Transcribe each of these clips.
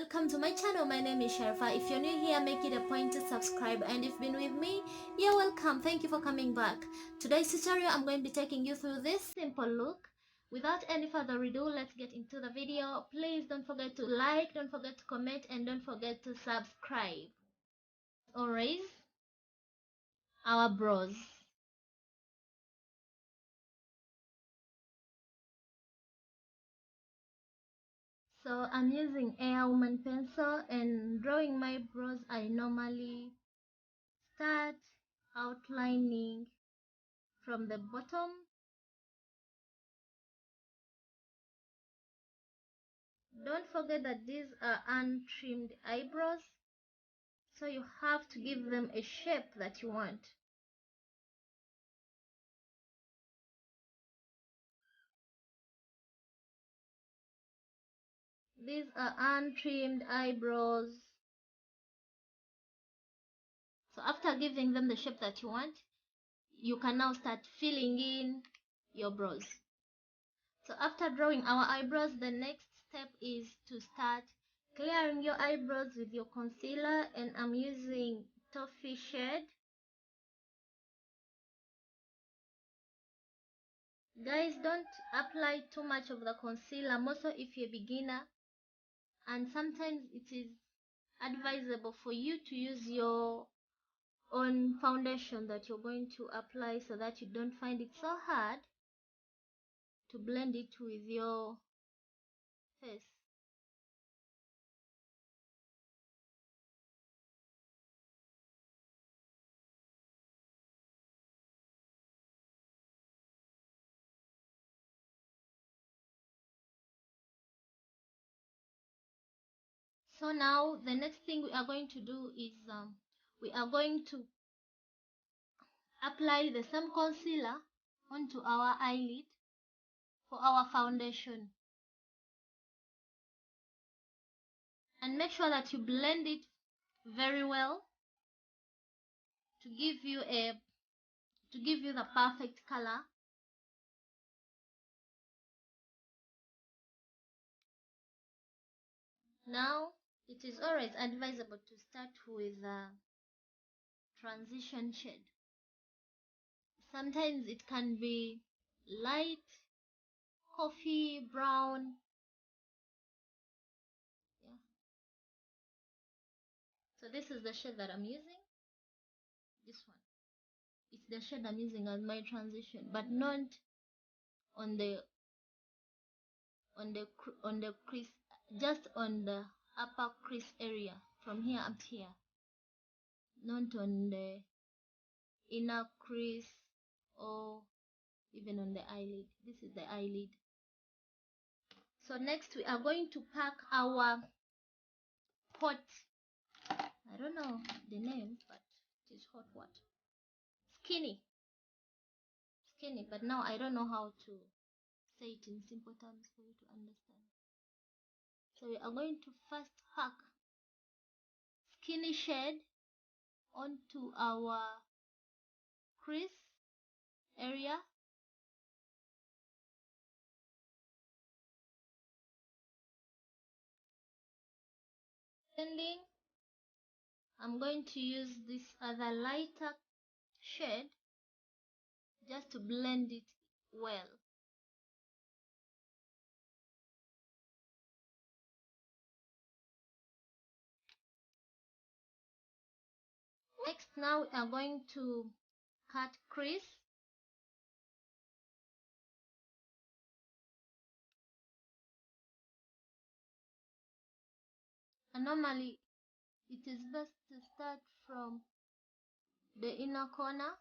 Welcome to my channel. My name is Sharifa. If you're new here, make it a point to subscribe, and if you've been with me, you're welcome. Thank you for coming back. Today's tutorial, I'm going to be taking you through this simple look. Without any further ado, let's get into the video. Please don't forget to like, don't forget to comment, and don't forget to subscribe. Always, our brows. So I'm using Airwoman pencil, and drawing my brows, I normally start outlining from the bottom. Don't forget that these are untrimmed eyebrows, so you have to give them a shape that you want. These are untrimmed eyebrows. So after giving them the shape that you want, you can now start filling in your brows. So after drawing our eyebrows, the next step is to start clearing your eyebrows with your concealer, and I'm using toffee shade. Guys, don't apply too much of the concealer, more so if you're a beginner, and sometimes it is advisable for you to use your own foundation that you're going to apply, so that you don't find it so hard to blend it with your face. So now the next thing we are going to do is we are going to apply the same concealer onto our eyelid for our foundation, and make sure that you blend it very well to give you the perfect color. Now it is always advisable to start with a transition shade. Sometimes it can be light coffee brown. Yeah. So this is the shade that I'm using. This one. It's the shade I'm using as my transition, but not on the crease, just on the upper crease area, from here up here, not on the inner crease or even on the eyelid. This is the eyelid. So next we are going to pack our hot, I don't know the name, but it is hot what? Skinny, but now I don't know how to say it in simple terms for you to understand. So we are going to first pack skinny shade onto our crease area. Blending, I'm going to use this other lighter shade just to blend it well. Next, now we are going to cut crease. And normally it is best to start from the inner corner.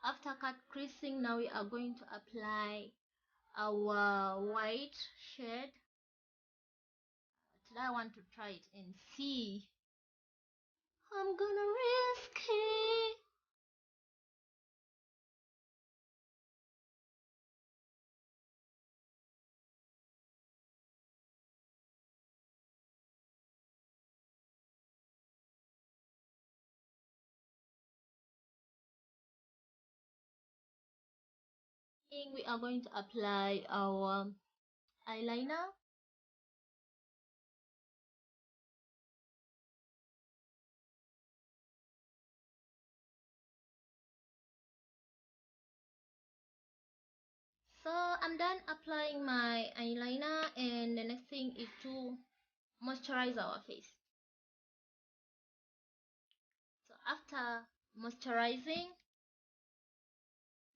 After cut creasing, now we are going to apply our white shade. Today I want to try it and see. I'm gonna risk it. We are going to apply our eyeliner. So I'm done applying my eyeliner, and the next thing is to moisturize our face. So after moisturizing,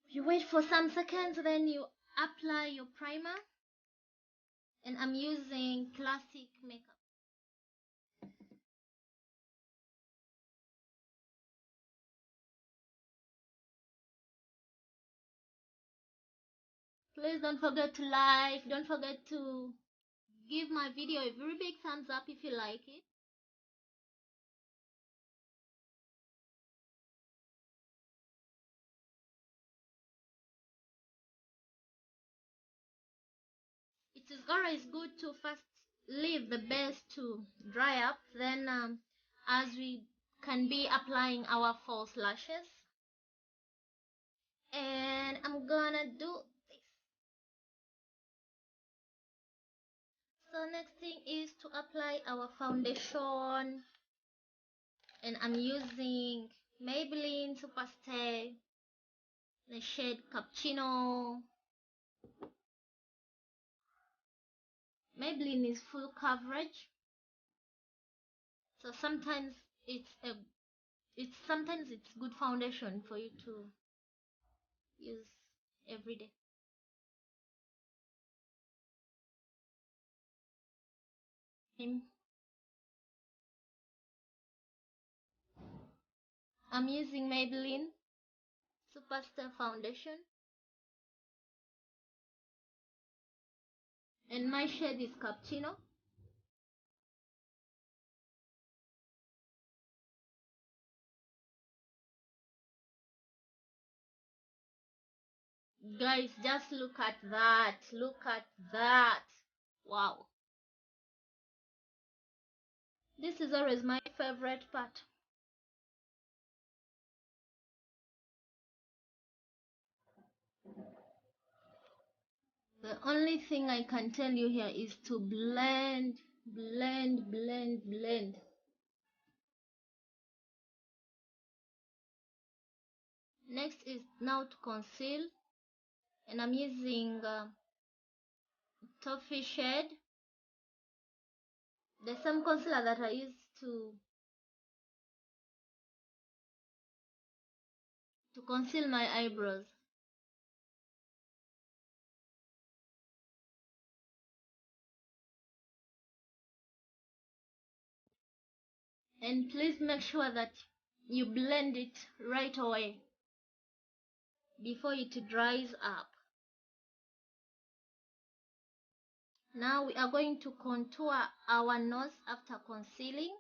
you wait for some seconds, then you apply your primer, and I'm using classic makeup. Please don't forget to like, don't forget to give my video a very big thumbs up if you like it. It is always good to first leave the base to dry up, then as we can be applying our false lashes. And I'm gonna do this. So next thing is to apply our foundation, and I'm using Maybelline Superstay, the shade Cappuccino. Maybelline is full coverage, so sometimes it's good foundation for you to use every day. I'm using Maybelline Superstar Foundation, and my shade is Cappuccino. Guys, just look at that. Look at that. Wow. This is always my favorite part. The only thing I can tell you here is to blend, blend, blend, blend. Next is now to conceal, and I'm using toffee shade. There's some concealer that I use to conceal my eyebrows. And please make sure that you blend it right away before it dries up. Now we are going to contour our nose after concealing.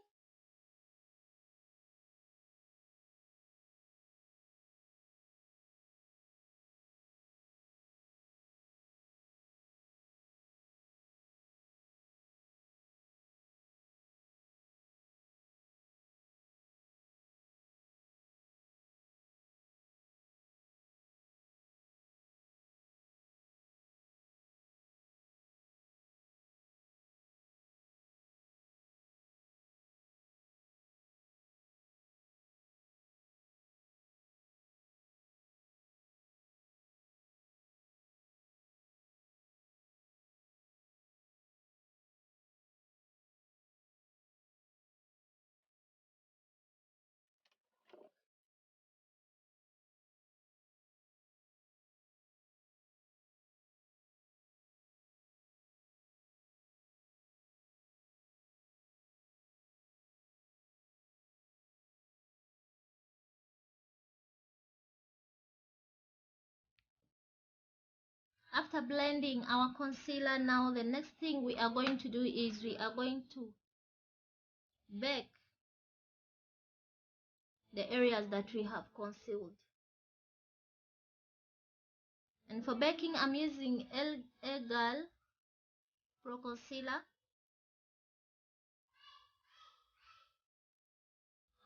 After blending our concealer, now the next thing we are going to do is we are going to bake the areas that we have concealed. And for baking, I'm using L Pro Concealer.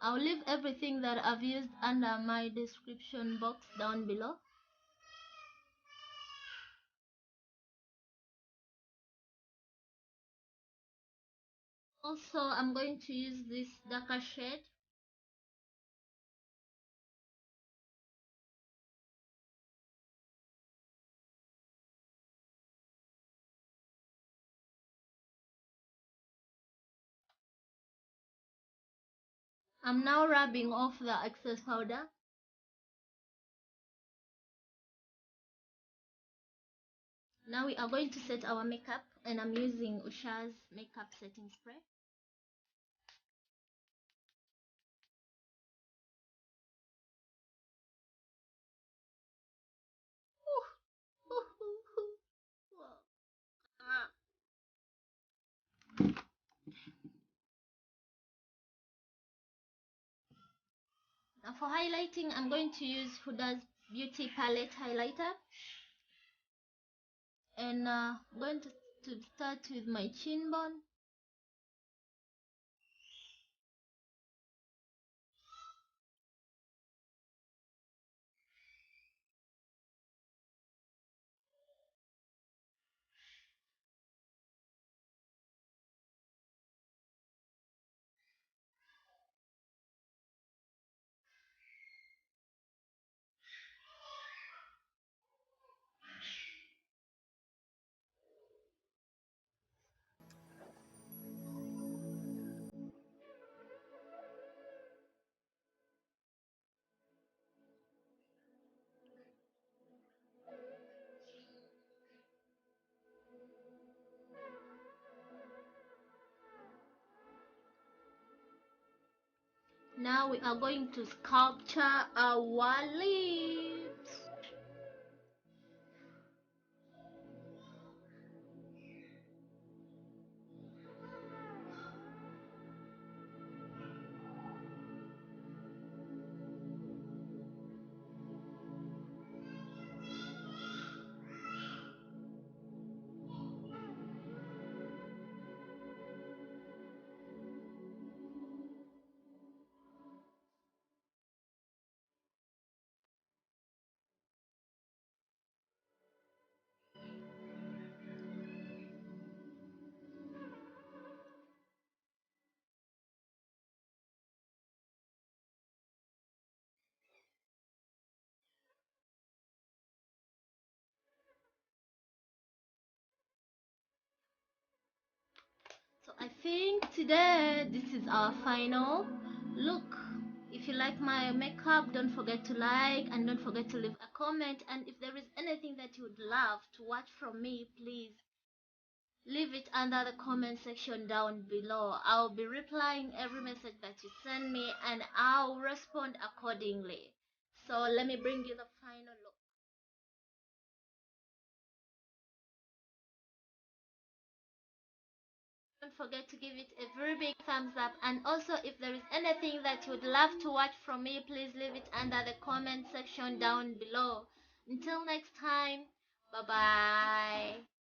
I'll leave everything that I've used under my description box down below. Also, I'm going to use this darker shade. I'm now rubbing off the excess powder. Now we are going to set our makeup, and I'm using USHAS makeup setting spray. Now for highlighting, I'm going to use HudaBeauty palette highlighter, and I'm going to start with my chin bone. Now we are going to sculpture our lips. So I think today this is our final look. If you like my makeup, don't forget to like and don't forget to leave a comment. And if there is anything that you would love to watch from me, please leave it under the comment section down below. I'll be replying every message that you send me, and I'll respond accordingly. So let me bring you the final look. Don't forget to give it a very big thumbs up, and also if there is anything that you would love to watch from me, please leave it under the comment section down below. Until next time, bye bye.